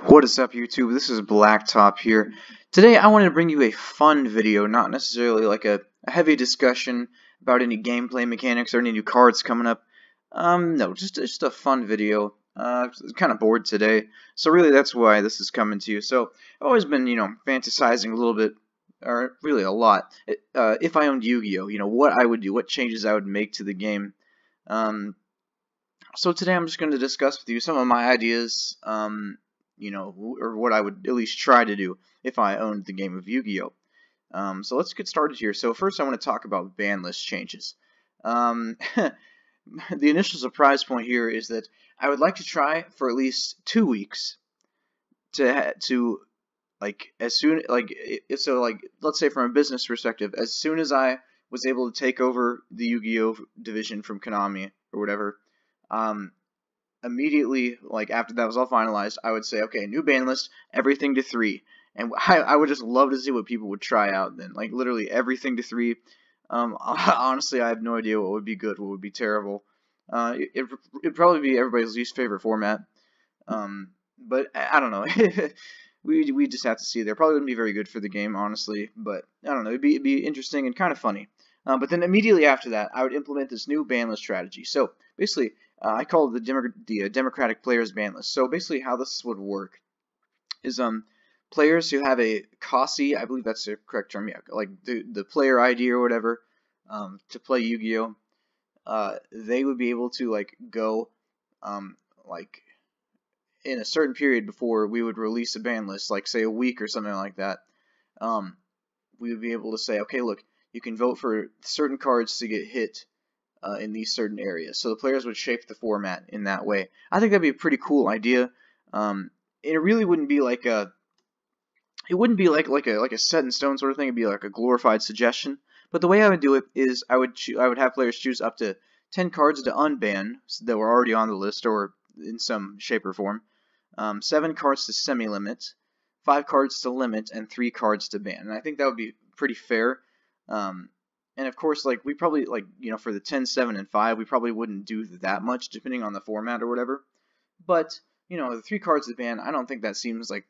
What is up, YouTube? This is Blacktop here. Today I wanted to bring you a fun video, not necessarily like a heavy discussion about any gameplay mechanics or any new cards coming up. No, just a fun video. I'm kind of bored today, so really that's why this is coming to you. So I've always been, fantasizing a little bit, or really a lot. If I owned Yu-Gi-Oh, what I would do, what changes I would make to the game. So today I'm just going to discuss with you some of my ideas. Or what I would at least try to do if I owned the game of Yu-Gi-Oh! So let's get started here. So first I want to talk about bandless changes. The initial surprise point here is that I would like to try for at least 2 weeks to let's say from a business perspective, as soon as I was able to take over the Yu-Gi-Oh! Division from Konami or whatever, immediately, after that was all finalized, I would say, okay, new ban list, everything to 3. And I would just love to see what people would try out then. Like, literally everything to 3. Honestly, I have no idea what would be good, what would be terrible. It'd probably be everybody's least favorite format. But I don't know. we just have to see there. Probably wouldn't be very good for the game, honestly. But I don't know. It'd be interesting and kind of funny. But then immediately after that, I would implement this new ban list strategy. So basically, I call it the Democratic Players ban list. So basically, how this would work is players who have a COSI, I believe that's the correct term, yeah, like the player ID or whatever, to play Yu-Gi-Oh, they would be able to go in a certain period before we would release a ban list, like say a week or something like that. We would be able to say, okay, look, you can vote for certain cards to get hit in these certain areas. So the players would shape the format in that way. I think that'd be a pretty cool idea. It really wouldn't be like a set in stone sort of thing. It'd be like a glorified suggestion. But the way I would do it is I would have players choose up to 10 cards to unban that were already on the list or in some shape or form, 7 cards to semi-limit, 5 cards to limit, and 3 cards to ban. And I think that would be pretty fair. And of course, we probably, for the 10, 7, and 5, we probably wouldn't do that much, depending on the format or whatever. But, the 3 cards to ban, I don't think that seems that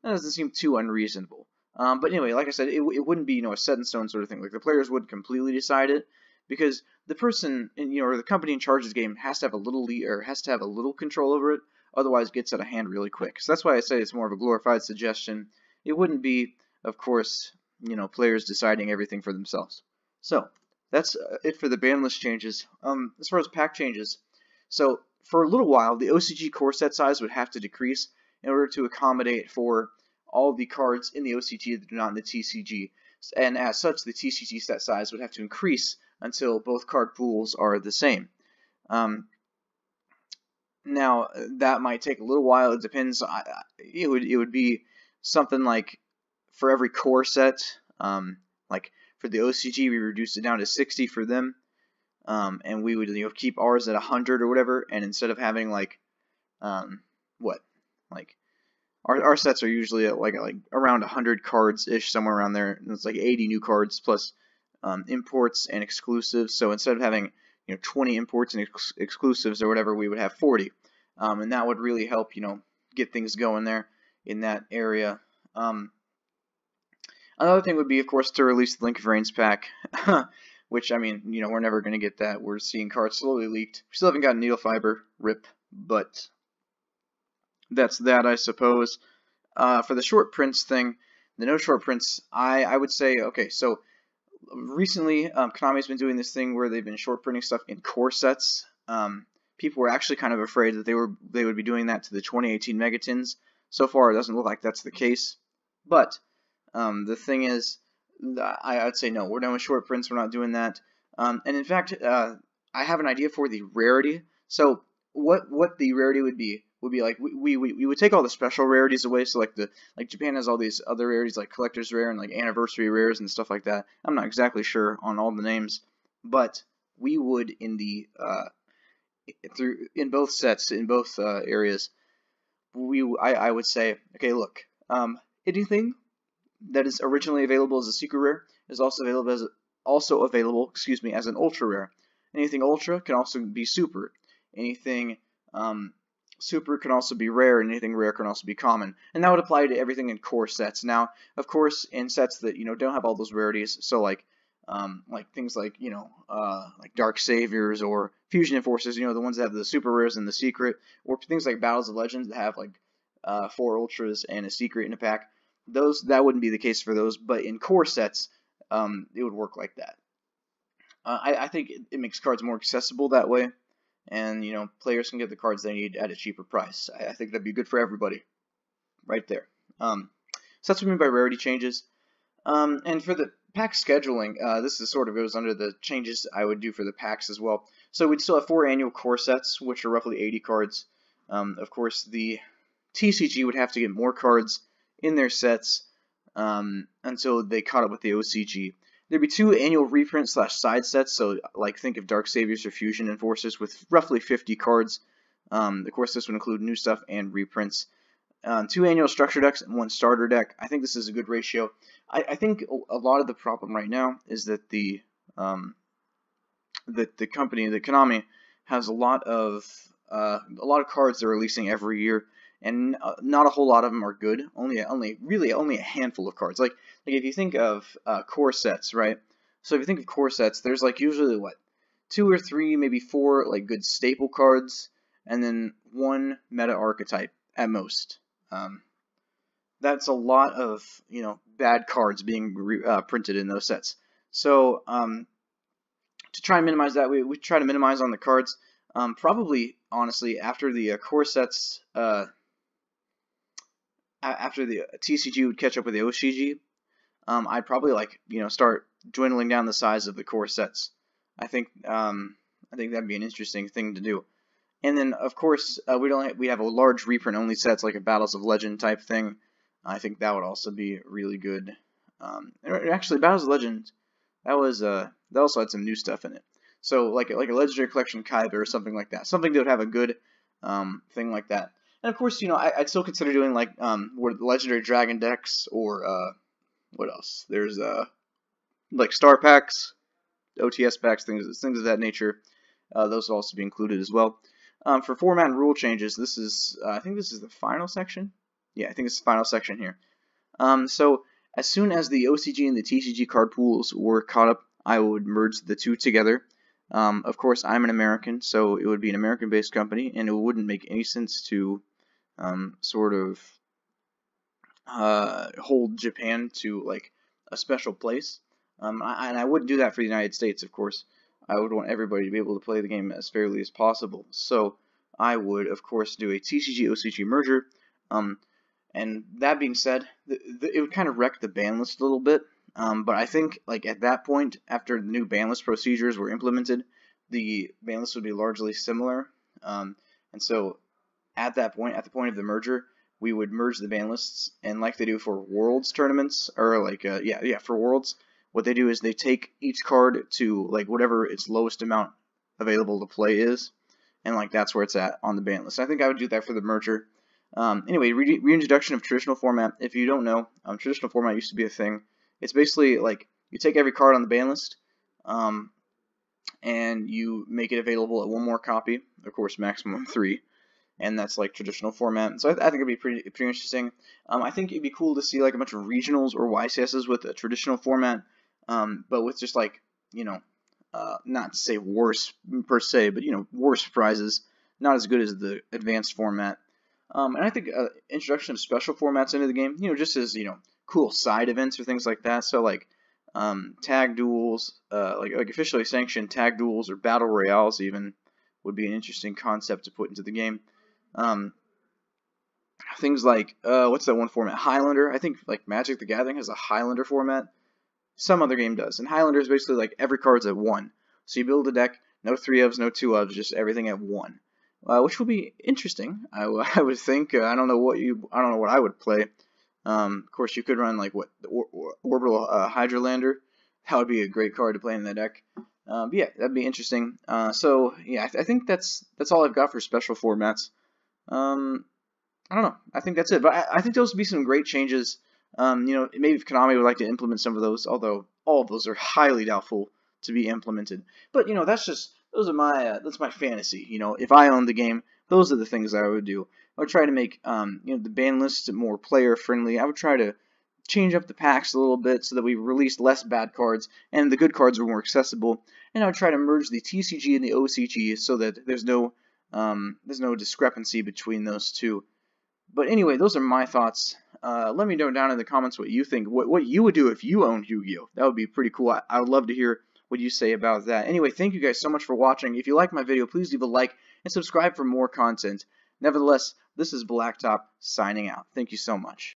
doesn't seem too unreasonable. But anyway, like I said, it wouldn't be, a set in stone sort of thing. Like, the players would completely decide it, because the person, or the company in charge of the game has to have a little little control over it, otherwise it gets out of hand really quick. So that's why I say it's more of a glorified suggestion. It wouldn't be, of course, players deciding everything for themselves. So that's it for the bandless changes. As far as pack changes, so for a little while, the OCG core set size would have to decrease in order to accommodate for all the cards in the OCG that are not in the TCG. And as such, the TCG set size would have to increase until both card pools are the same. Now, that might take a little while. It depends. It would be something like, for every core set, like for the OCG, we reduced it down to 60 for them, and we would keep ours at 100 or whatever. And instead of having our sets are usually at around 100 cards ish, somewhere around there. And it's 80 new cards plus imports and exclusives. So instead of having 20 imports and exclusives or whatever, we would have 40, and that would really help get things going there in that area. Another thing would be, of course, to release the Link of Reigns pack, which, I mean, we're never going to get that. We're seeing cards slowly leaked. We still haven't got Needle Fiber, RIP, but that's that, I suppose. For the short prints thing, the no short prints, I would say, okay, so recently, Konami's been doing this thing where they've been short printing stuff in core sets. People were actually kind of afraid that they would be doing that to the 2018 Megatins. So far, it doesn't look like that's the case, but the thing is, I'd say no, we're done with short prints, we're not doing that. And in fact, I have an idea for the rarity. So what the rarity would be like, we would take all the special rarities away. So like Japan has all these other rarities like collector's rare and anniversary rares and stuff like that. I'm not exactly sure on all the names, but we would in both sets, in both areas, I would say, okay, look, anything that is originally available as a secret rare is also available as an ultra rare. Anything ultra can also be super. Anything super can also be rare, and anything rare can also be common. And that would apply to everything in core sets. Now, of course, in sets that don't have all those rarities, so like things like like Dark Saviors or Fusion Enforcers, the ones that have the super rares and the secret, or things like Battles of Legends that have like 4 ultras and a secret in a pack. That wouldn't be the case for those, but in core sets, it would work like that. I think it makes cards more accessible that way, and players can get the cards they need at a cheaper price. I think that'd be good for everybody, right there. So that's what I mean by rarity changes. And for the pack scheduling, this is sort of goes under the changes I would do for the packs as well. So we'd still have 4 annual core sets, which are roughly 80 cards. Of course, the TCG would have to get more cards in their sets until they caught up with the OCG. There'd be 2 annual reprint / side sets, so like think of Dark Saviors or Fusion Enforcers with roughly 50 cards. Of course, this would include new stuff and reprints. 2 annual structure decks and 1 starter deck. I think this is a good ratio. I think a lot of the problem right now is that the company, the Konami, has a lot of cards they're releasing every year, and not a whole lot of them are good. Really only a handful of cards. Like if you think of core sets, right? So if you think of core sets, there's like usually what, 2 or 3, maybe 4 like good staple cards, and then 1 meta archetype at most. That's a lot of bad cards being printed in those sets. So to try and minimize that, we try to minimize on the cards. Probably honestly after the core sets, after the TCG would catch up with the OCG, I'd probably start dwindling down the size of the core sets. I think that'd be an interesting thing to do. And then, of course, we'd have a large reprint-only sets, like a Battles of Legend type thing. I think that would also be really good. Actually, Battles of Legend, that also had some new stuff in it. So, like a Legendary Collection Kyber or something like that. Something that would have a good thing like that. And of course, I'd still consider doing like Legendary Dragon decks, or what else? There's like Star Packs, OTS packs, things of that nature. Those will also be included as well. For format and rule changes, this is I think this is the final section. Yeah, I think it's the final section here. So as soon as the OCG and the TCG card pools were caught up, I would merge the 2 together. Of course, I'm an American, so it would be an American-based company, and it wouldn't make any sense to sort of hold Japan to like a special place. And I wouldn't do that for the United States, of course. I would want everybody to be able to play the game as fairly as possible. So I would, of course, do a TCG-OCG merger. And that being said, it would kind of wreck the ban list a little bit. But I think like at that point, after the new ban list procedures were implemented, the ban list would be largely similar. And so at that point, at the point of the merger, we would merge the ban lists, and like they do for Worlds tournaments, or like for Worlds, what they do is they take each card to like whatever its lowest amount available to play is, and like that's where it's at on the ban list. I think I would do that for the merger. Anyway, reintroduction of traditional format. If you don't know, traditional format used to be a thing. It's basically like you take every card on the ban list, and you make it available at 1 more copy. Of course, maximum 3. And that's like traditional format. So I think it'd be pretty interesting. I think it'd be cool to see like a bunch of regionals or YCSs with a traditional format, but with just like not to say worse per se, but worse prizes, not as good as the advanced format. And I think introduction of special formats into the game, just as cool side events or things like that. So like tag duels, like officially sanctioned tag duels or battle royales even would be an interesting concept to put into the game. Things like what's that one format? Highlander. I think like Magic the Gathering has a Highlander format. Some other game does. And Highlander is basically like every card's at 1. So you build a deck, no 3-ofs, no 2-ofs, just everything at 1. Which will be interesting. I would think. I don't know what I would play. Of course, you could run like Orbital Hydralander. That would be a great card to play in that deck. But yeah, that'd be interesting. So yeah, I think that's all I've got for special formats. I don't know. I think that's it. But I think those would be some great changes. Maybe if Konami would like to implement some of those, although all of those are highly doubtful to be implemented. But that's my fantasy. If I owned the game, Those are the things I would do. I would try to make the ban list more player friendly. I would try to change up the packs a little bit so that we release less bad cards and the good cards are more accessible. And I would try to merge the TCG and the OCG so that there's no discrepancy between those two. But anyway, those are my thoughts. Let me know down in the comments what you think, what you would do if you owned Yu-Gi-Oh! That would be pretty cool. I would love to hear what you say about that. Anyway, thank you guys so much for watching. If you like my video, please leave a like and subscribe for more content. Nevertheless, this is Blacktop signing out. Thank you so much.